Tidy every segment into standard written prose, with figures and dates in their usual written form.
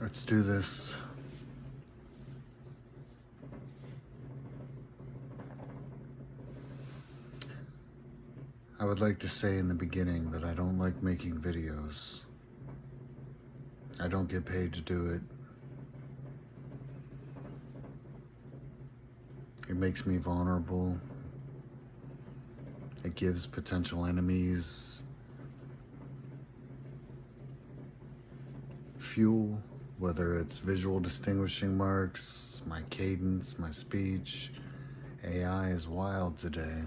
Let's do this. I would like to say in the beginning that I don't like making videos. I don't get paid to do it. It makes me vulnerable. It gives potential enemies fuel, whether it's visual distinguishing marks, my cadence, my speech. AI is wild today.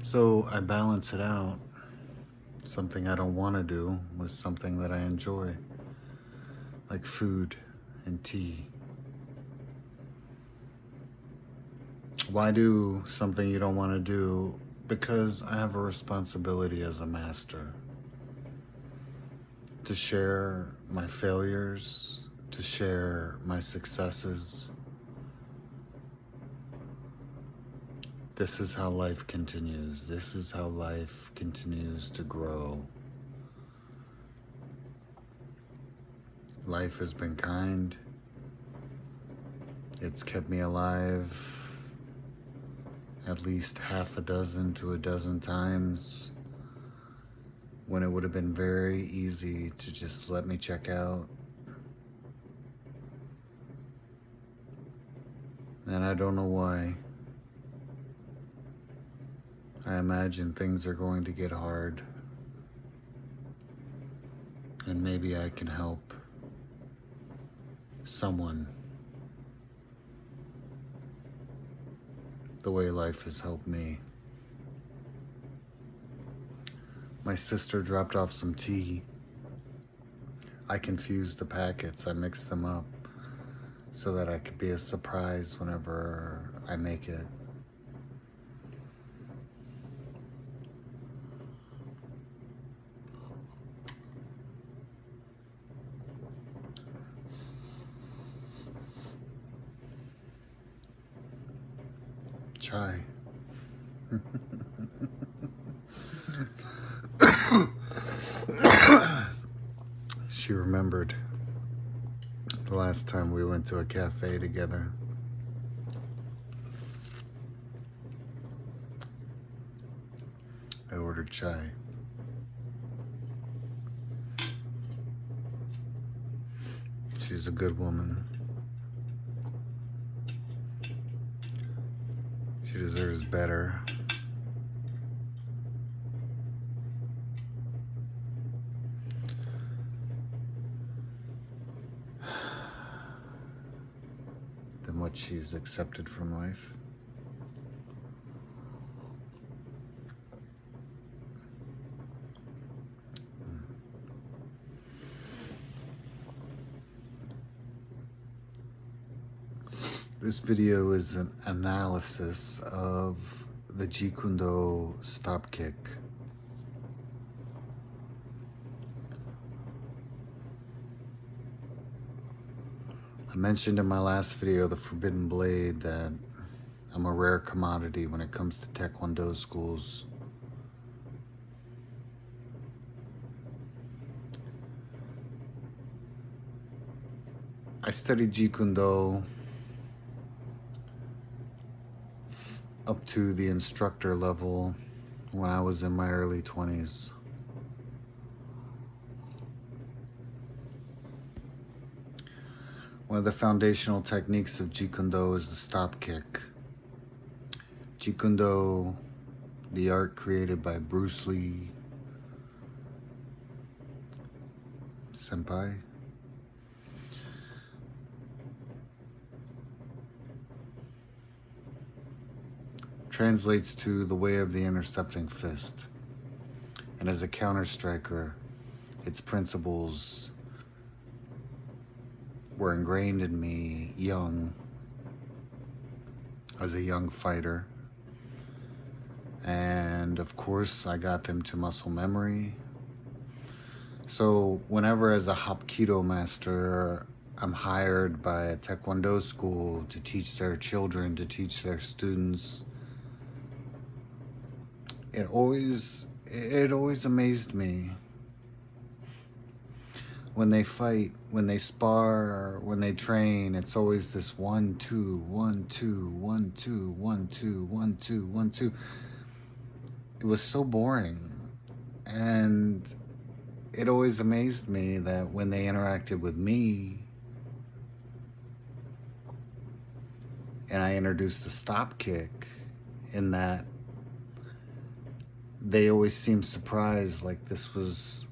So I balance it out. Something I don't want to do with something that I enjoy, like food and tea. Why do something you don't want to do? Because I have a responsibility as a master to share my failures, to share my successes. This is how life continues. This is how life continues to grow. Life has been kind. It's kept me alive at least half a dozen to a dozen times when it would have been very easy to just let me check out. And I don't know why. I imagine things are going to get hard, and maybe I can help someone the way life has helped me. My sister dropped off some tea. I confused the packets. I mixed them up so that I could be a surprise whenever I make it. Chai. She remembered the last time we went to a cafe together. I ordered chai. She's a good woman. She deserves better. Than what she's accepted from life. This video is an analysis of the JKD stop kick. I mentioned in my last video, the Forbidden Blade, that I'm a rare commodity when it comes to Taekwondo schools. I studied JKD up to the instructor level when I was in my early 20s. One of the foundational techniques of JKD is the stop kick. JKD, the art created by Bruce Lee Senpai, translates to the way of the intercepting fist. And as a counter striker, its principles were ingrained in me young, as a young fighter. And of course, I got them to muscle memory. So whenever as a Hapkido master, I'm hired by a Taekwondo school to teach their children, to teach their students, it always amazed me When they fight, when they spar, when they train, it's always this 1, 2, 1, 2, 1, 2, 1, 2, 1, 2, 1, 2. It was so boring. And it always amazed me that when they interacted with me and I introduced the stop kick, in that they always seemed surprised, like this was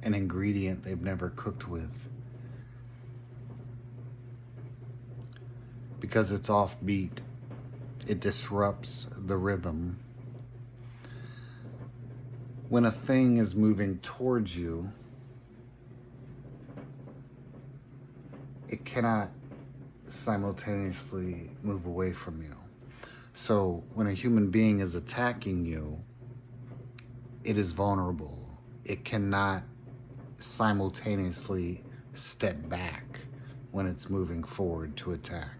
an ingredient they've never cooked with. Because it's offbeat, it disrupts the rhythm. When a thing is moving towards you, it cannot simultaneously move away from you. So when a human being is attacking you, it is vulnerable. It cannot simultaneously step back when it's moving forward to attack.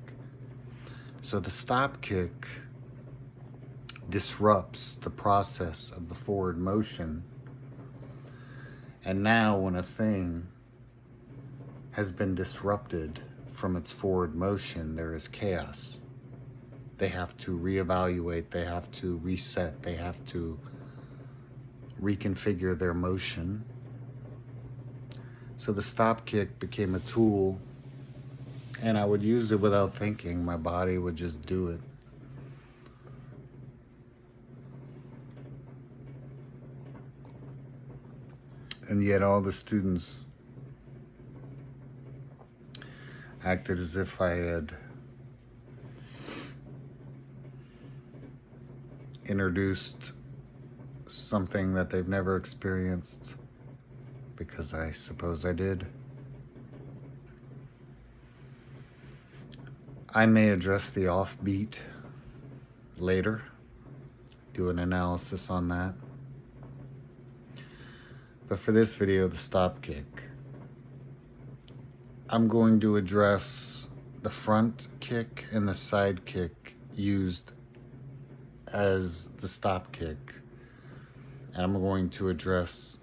So the stop kick disrupts the process of the forward motion. And now when a thing has been disrupted from its forward motion, there is chaos. They have to reevaluate, they have to reset, they have to reconfigure their motion. So the stop kick became a tool, and I would use it without thinking. My body would just do it. And yet all the students acted as if I had introduced something that they've never experienced, because I suppose I did. I may address the offbeat later, do an analysis on that. But for this video, the stop kick, I'm going to address the front kick and the side kick used as the stop kick. And I'm going to address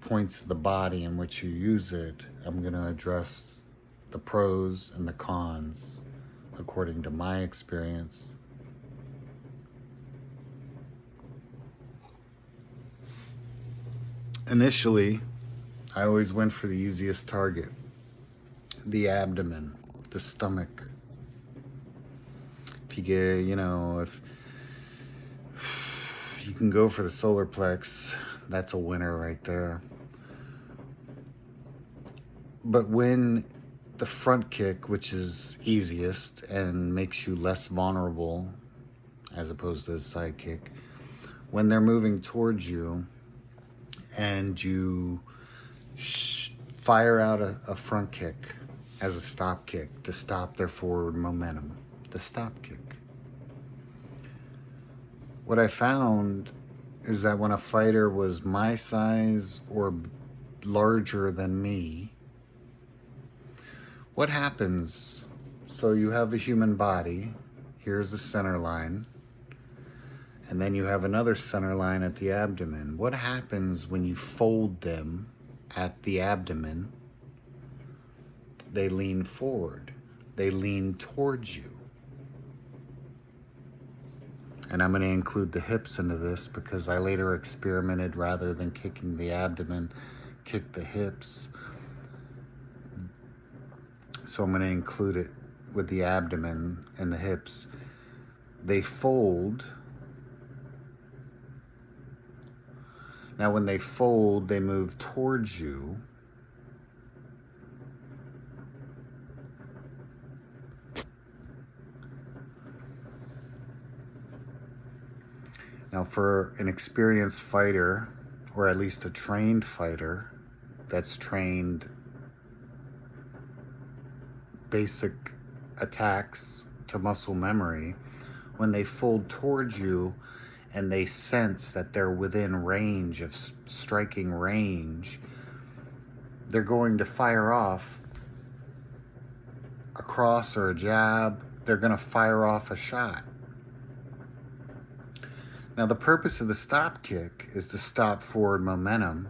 points of the body in which you use it. I'm going to address the pros and the cons according to my experience. Initially, I always went for the easiest target, the abdomen, the stomach. If you get, if you can go for the solar plex, that's a winner right there. But when the front kick, which is easiest and makes you less vulnerable as opposed to the side kick, when they're moving towards you and you fire out a front kick as a stop kick to stop their forward momentum, the stop kick. What I found is that when a fighter was my size or larger than me, what happens? So you have a human body, here's the center line, and then you have another center line at the abdomen. What happens when you fold them at the abdomen? They lean forward, they lean towards you. And I'm going to include the hips into this because I later experimented, rather than kicking the abdomen, kick the hips. So I'm going to include it with the abdomen and the hips. They fold. Now when they fold, they move towards you. Now for an experienced fighter, or at least a trained fighter that's trained basic attacks to muscle memory, when they fold towards you and they sense that they're within range of striking range, they're going to fire off a cross or a jab. They're going to fire off a shot. Now the purpose of the stop kick is to stop forward momentum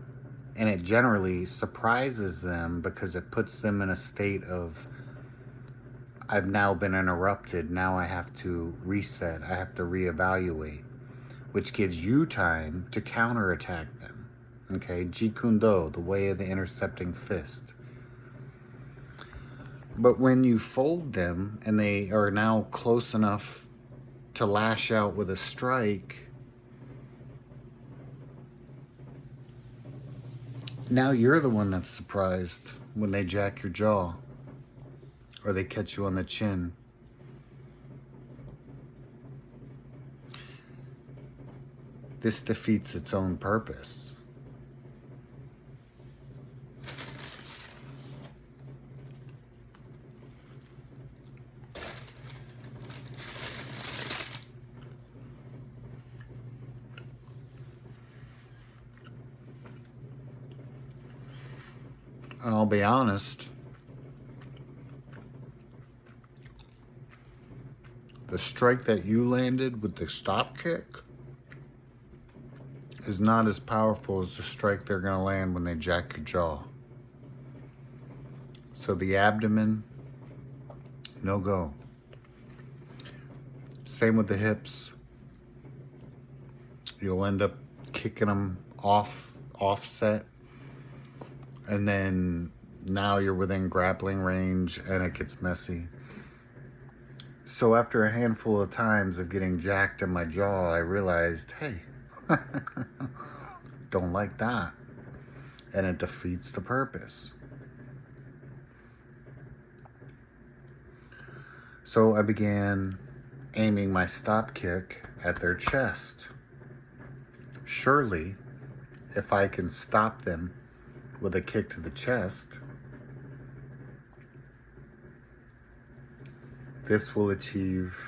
And it generally surprises them because it puts them in a state of, I've now been interrupted. Now I have to reset. I have to reevaluate, which gives you time to counterattack them. Okay, Jeet Do, the way of the intercepting fist. But when you fold them and they are now close enough to lash out with a strike, now you're the one that's surprised when they jack your jaw or they catch you on the chin. This defeats its own purpose. And I'll be honest, the strike that you landed with the stop kick is not as powerful as the strike they're going to land when they jack your jaw. So the abdomen, no go. Same with the hips. You'll end up kicking them offset. And then now you're within grappling range and it gets messy. So after a handful of times of getting jacked in my jaw, I realized, hey, don't like that. And it defeats the purpose. So I began aiming my stop kick at their chest. Surely, if I can stop them with a kick to the chest, this will achieve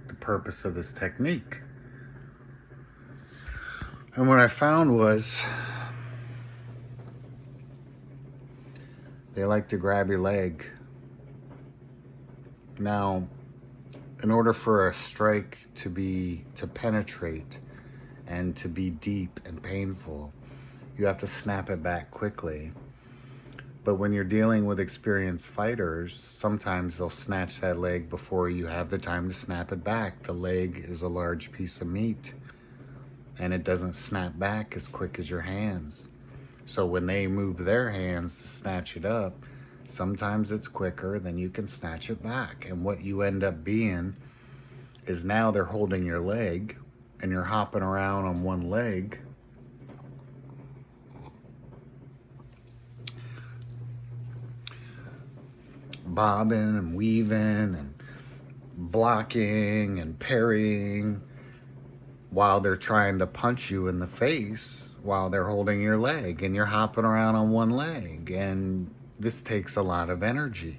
the purpose of this technique. And what I found was they like to grab your leg. Now, in order for a strike to penetrate and to be deep and painful, you have to snap it back quickly. But when you're dealing with experienced fighters, sometimes they'll snatch that leg before you have the time to snap it back. The leg is a large piece of meat, and it doesn't snap back as quick as your hands. So when they move their hands to snatch it up, sometimes it's quicker than you can snatch it back. And what you end up being is now they're holding your leg, and you're hopping around on one leg, bobbing and weaving and blocking and parrying while they're trying to punch you in the face while they're holding your leg, and you're hopping around on one leg. And this takes a lot of energy.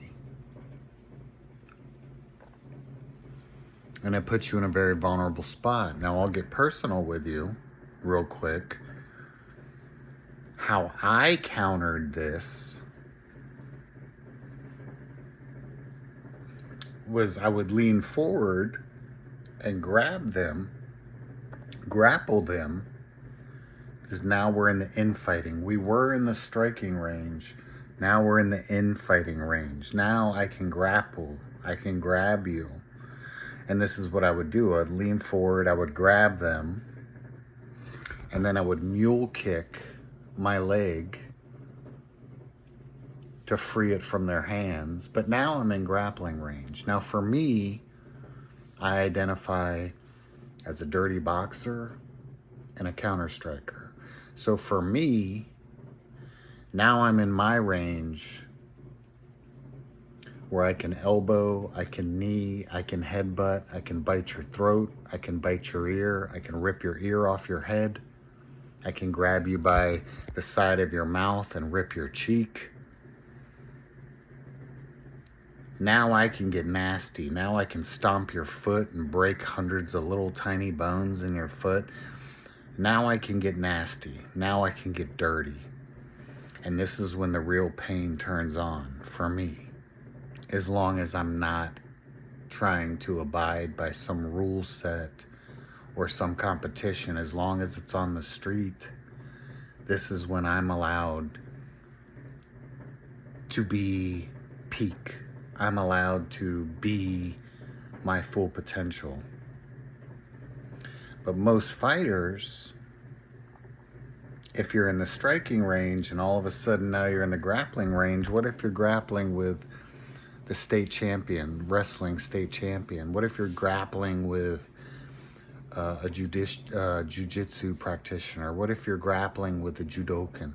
And it puts you in a very vulnerable spot. Now, I'll get personal with you real quick. How I countered this was I would lean forward and grab them, grapple them, because now we're in the infighting. We were in the striking range. Now we're in the infighting range. Now I can grapple. I can grab you. And this is what I would do. I'd lean forward, I would grab them, and then I would mule kick my leg to free it from their hands. But now I'm in grappling range. Now for me, I identify as a dirty boxer and a counter striker. So for me, now I'm in my range where I can elbow, I can knee, I can headbutt, I can bite your throat, I can bite your ear, I can rip your ear off your head, I can grab you by the side of your mouth and rip your cheek. Now I can get nasty. Now I can stomp your foot and break hundreds of little tiny bones in your foot. Now I can get nasty. Now I can get dirty. And this is when the real pain turns on for me. As long as I'm not trying to abide by some rule set or some competition, as long as it's on the street, This is when I'm allowed to be peak. I'm allowed to be my full potential. But most fighters, if you're in the striking range and all of a sudden now you're in the grappling range, what if you're grappling with the state champion, wrestling state champion? What if you're grappling with a jiu-jitsu practitioner? What if you're grappling with a judokan?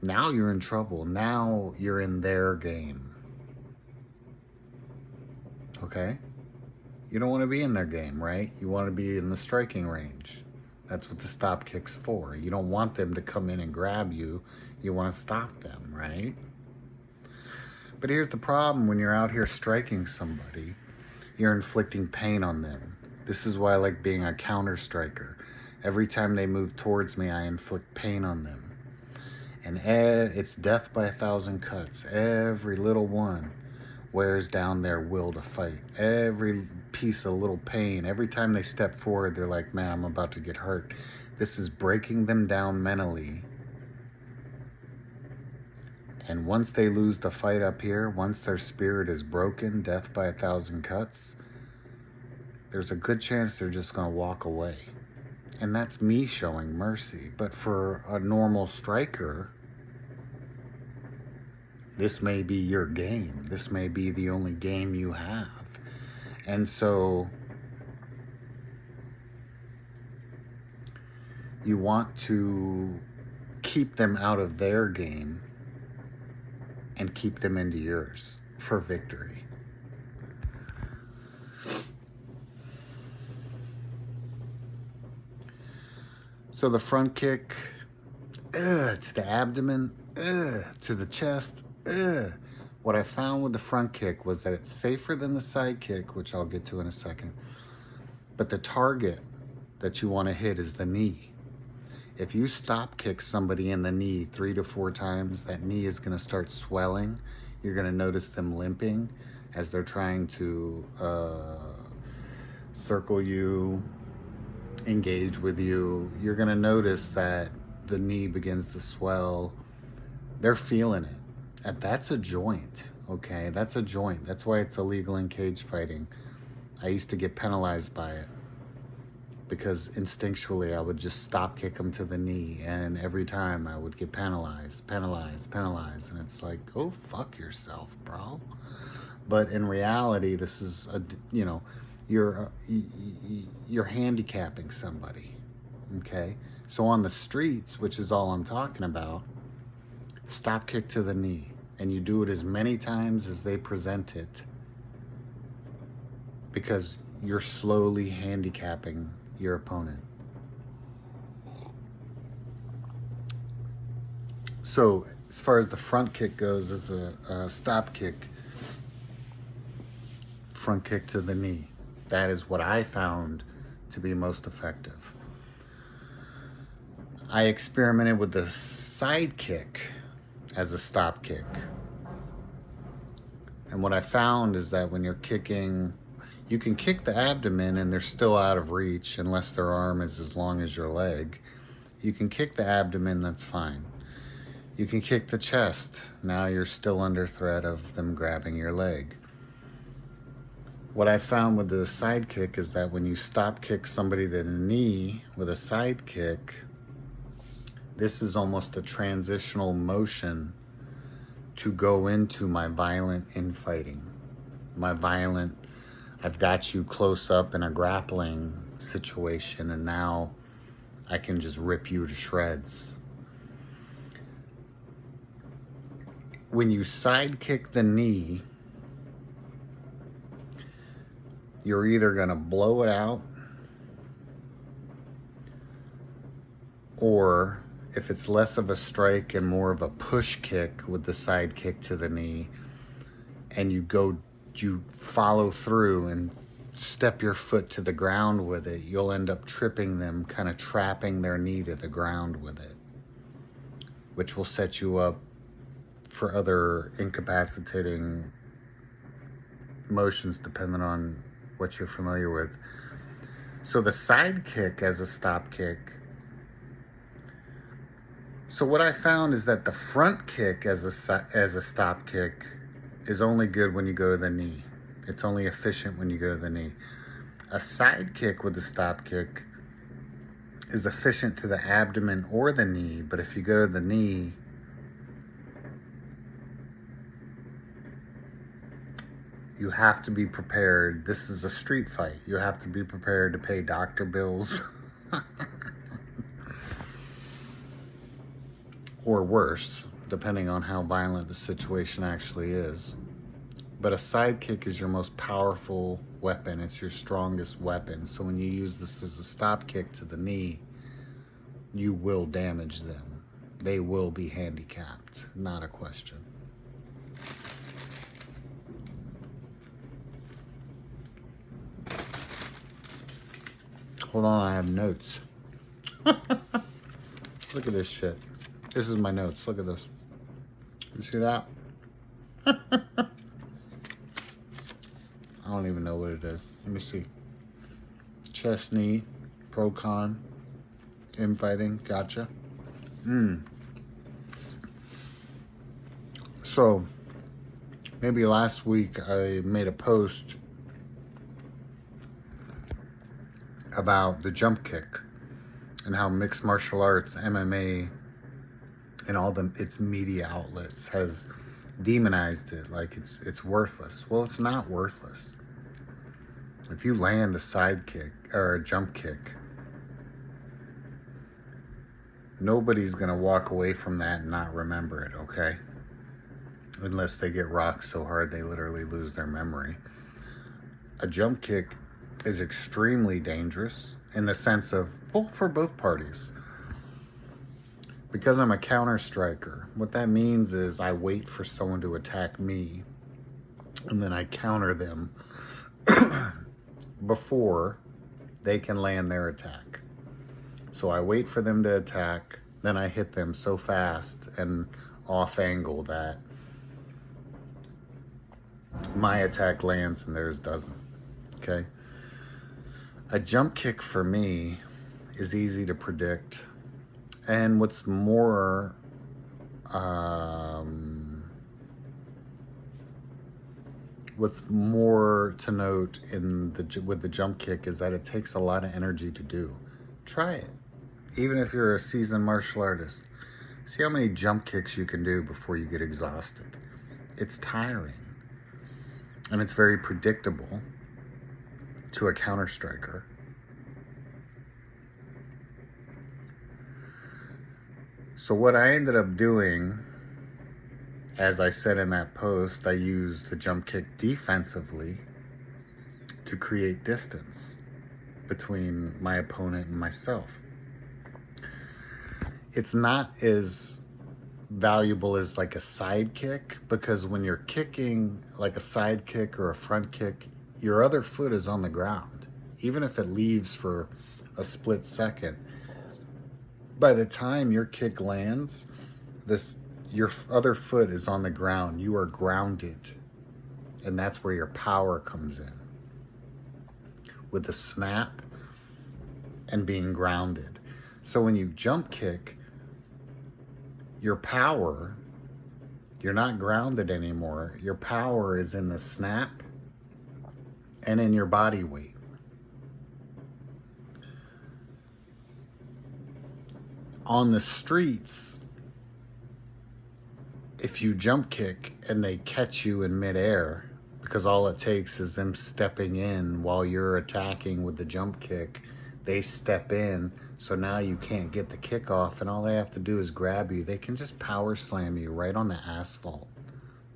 Now you're in trouble. Now you're in their game. Okay? You don't want to be in their game, right? You want to be in the striking range. That's what the stop kick's for. You don't want them to come in and grab you. You want to stop them, right? But here's the problem when you're out here striking somebody, you're inflicting pain on them. This is why I like being a counter striker. Every time they move towards me, I inflict pain on them. And it's death by 1,000 cuts. Every little one wears down their will to fight. Every piece of little pain, every time they step forward, they're like, man, I'm about to get hurt. This is breaking them down mentally. And once they lose the fight up here, once their spirit is broken, death by 1,000 cuts, there's a good chance they're just going to walk away. And that's me showing mercy. But for a normal striker, this may be your game. This may be the only game you have. And so you want to keep them out of their game and keep them into yours for victory. So the front kick, to the abdomen, to the chest, What I found with the front kick was that it's safer than the side kick, which I'll get to in a second. But the target that you want to hit is the knee. If you stop kick somebody in the knee 3 to 4 times, that knee is going to start swelling. You're going to notice them limping as they're trying to circle you, engage with you. You're going to notice that the knee begins to swell. They're feeling it. And that's a joint, okay? That's a joint. That's why it's illegal in cage fighting. I used to get penalized by it because instinctually I would just stop kick them to the knee, and every time I would get penalized. And it's like, go fuck yourself, bro. But in reality, this is you're handicapping somebody, okay? So on the streets, which is all I'm talking about, stop kick to the knee, and you do it as many times as they present it, because you're slowly handicapping your opponent. So as far as the front kick goes, as a stop kick, front kick to the knee, that is what I found to be most effective. I experimented with the side kick as a stop kick. And what I found is that when you're kicking, you can kick the abdomen and they're still out of reach unless their arm is as long as your leg. You can kick the abdomen, that's fine. You can kick the chest. Now you're still under threat of them grabbing your leg. What I found with the side kick is that when you stop kick somebody to the knee with a side kick, this is almost a transitional motion to go into my violent infighting. I've got you close up in a grappling situation, and now I can just rip you to shreds. When you side kick the knee, you're either gonna blow it out, or if it's less of a strike and more of a push kick with the side kick to the knee, and you follow through and step your foot to the ground with it, you'll end up tripping them, kind of trapping their knee to the ground with it, which will set you up for other incapacitating motions depending on what you're familiar with. So the side kick as a stop kick, So what I found is that the front kick as a stop kick is only good when you go to the knee. It's only efficient when you go to the knee. A side kick with the stop kick is efficient to the abdomen or the knee, but if you go to the knee, you have to be prepared. This is a street fight. You have to be prepared to pay doctor bills or worse, depending on how violent the situation actually is. But a side kick is your most powerful weapon. It's your strongest weapon. So when you use this as a stop kick to the knee, you will damage them. They will be handicapped, not a question. Hold on, I have notes. Look at this shit. This is my notes. Look at this. You see that? I don't even know what it is. Let me see. Chest, knee, pro con, infighting. Gotcha. So, maybe last week I made a post about the jump kick and how mixed martial arts, MMA, and all its media outlets has demonized it like it's worthless. Well, it's not worthless. If you land a side kick or a jump kick, nobody's gonna walk away from that and not remember it, okay? Unless they get rocked so hard they literally lose their memory. A jump kick is extremely dangerous in the sense of, well, for both parties. Because I'm a counter striker, what that means is I wait for someone to attack me and then I counter them before they can land their attack. So I wait for them to attack, then I hit them so fast and off angle that my attack lands and theirs doesn't, okay? A jump kick for me is easy to predict. And what's more, to note with the jump kick is that it takes a lot of energy to do. Try it. Even if you're a seasoned martial artist, see how many jump kicks you can do before you get exhausted. It's tiring. And it's very predictable to a counter striker. So what I ended up doing, as I said in that post, I used the jump kick defensively to create distance between my opponent and myself. It's not as valuable as like a side kick, because when you're kicking like a side kick or a front kick, your other foot is on the ground. Even if it leaves for a split second, by the time your kick lands, your other foot is on the ground. You are grounded. And that's where your power comes in. With the snap and being grounded. So when you jump kick, your power, you're not grounded anymore. Your power is in the snap and in your body weight. On the streets, if you jump kick and they catch you in midair, because all it takes is them stepping in while you're attacking with the jump kick, they step in, so now you can't get the kick off, and all they have to do is grab you. They can just power slam you right on the asphalt.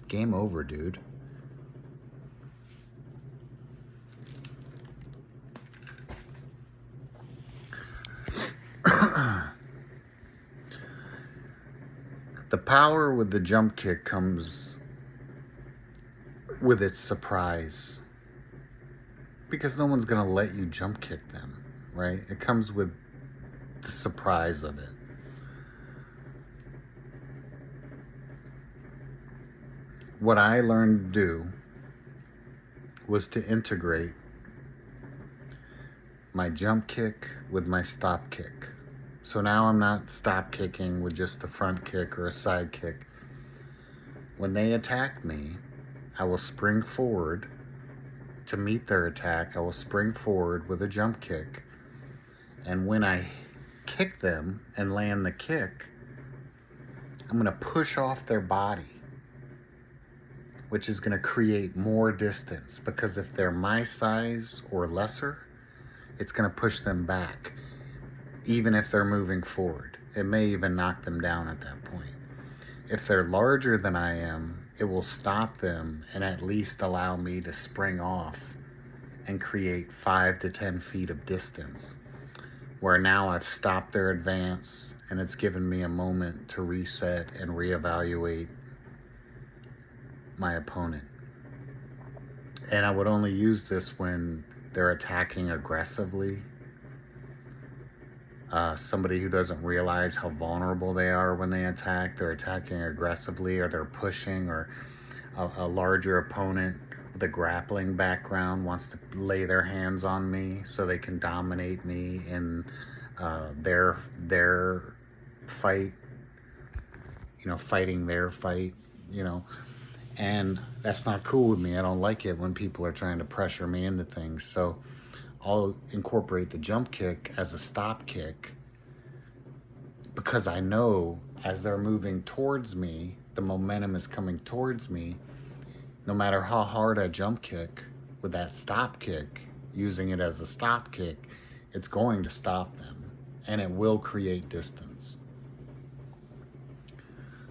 Game over, dude. The power with the jump kick comes with its surprise, because no one's gonna let you jump kick them, right? It comes with the surprise of it. What I learned to do was to integrate my jump kick with my stop kick. So now I'm not stop kicking with just a front kick or a side kick. When they attack me, I will spring forward to meet their attack. I will spring forward with a jump kick. And when I kick them and land the kick, I'm going to push off their body, which is going to create more distance, because if they're my size or lesser, it's going to push them back, even if they're moving forward. It may even knock them down at that point. If they're larger than I am, it will stop them and at least allow me to spring off and create 5 to 10 feet of distance, where now I've stopped their advance and it's given me a moment to reset and reevaluate my opponent. And I would only use this when they're attacking aggressively. Somebody who doesn't realize how vulnerable they are when they attack. They're attacking aggressively, or they're pushing, or a larger opponent with a grappling background wants to lay their hands on me so they can dominate me in their fight, fighting their fight, and that's not cool with me. I don't like it when people are trying to pressure me into things. So I'll incorporate the jump kick as a stop kick, because I know as they're moving towards me, the momentum is coming towards me. No matter how hard I jump kick with that stop kick, using it as a stop kick, it's going to stop them, and it will create distance.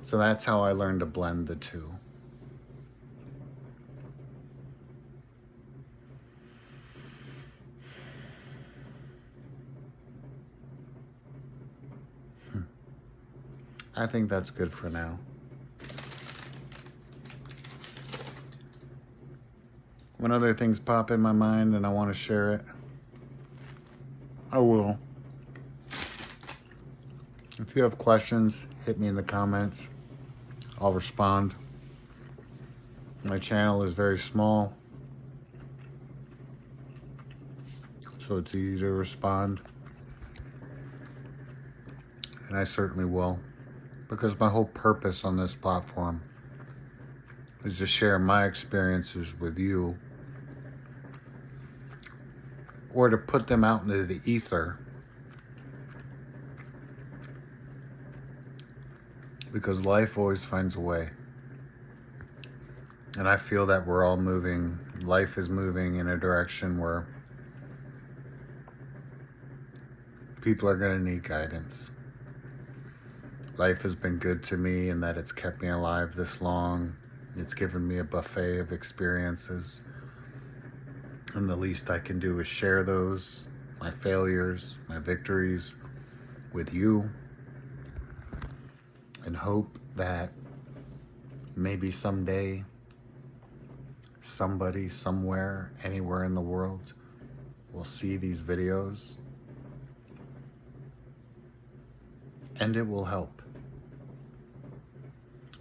So that's how I learned to blend the two. I think that's good for now. When other things pop in my mind and I want to share it, I will. If you have questions, hit me in the comments. I'll respond. My channel is very small, so it's easy to respond. And I certainly will, because my whole purpose on this platform is to share my experiences with you, or to put them out into the ether, because life always finds a way. And I feel that we're all moving, life is moving in a direction where people are going to need guidance. Life has been good to me in that it's kept me alive this long. It's given me a buffet of experiences. And the least I can do is share those, my failures, my victories, with you. And hope that maybe someday, somebody, somewhere, anywhere in the world will see these videos, and it will help.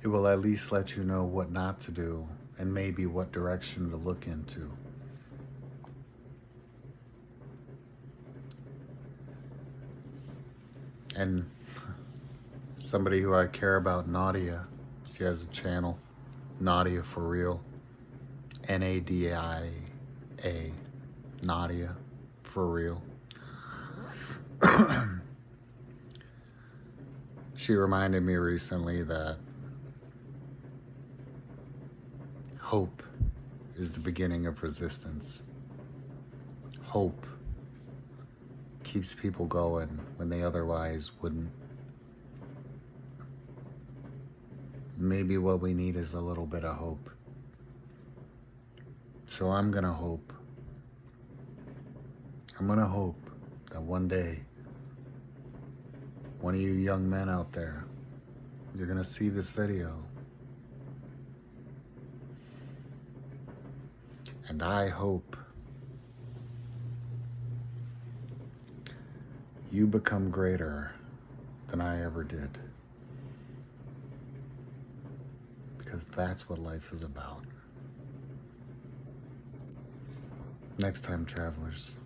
It will at least let you know what not to do and maybe what direction to look into. And somebody who I care about, Nadia, she has a channel, Nadia for Real, Nadia, Nadia for Real. She reminded me recently that hope is the beginning of resistance. Hope keeps people going when they otherwise wouldn't. Maybe what we need is a little bit of hope. So I'm gonna hope. I'm gonna hope that one day, one of you young men out there, you're gonna see this video. And I hope you become greater than I ever did. Because that's what life is about. Next time, travelers.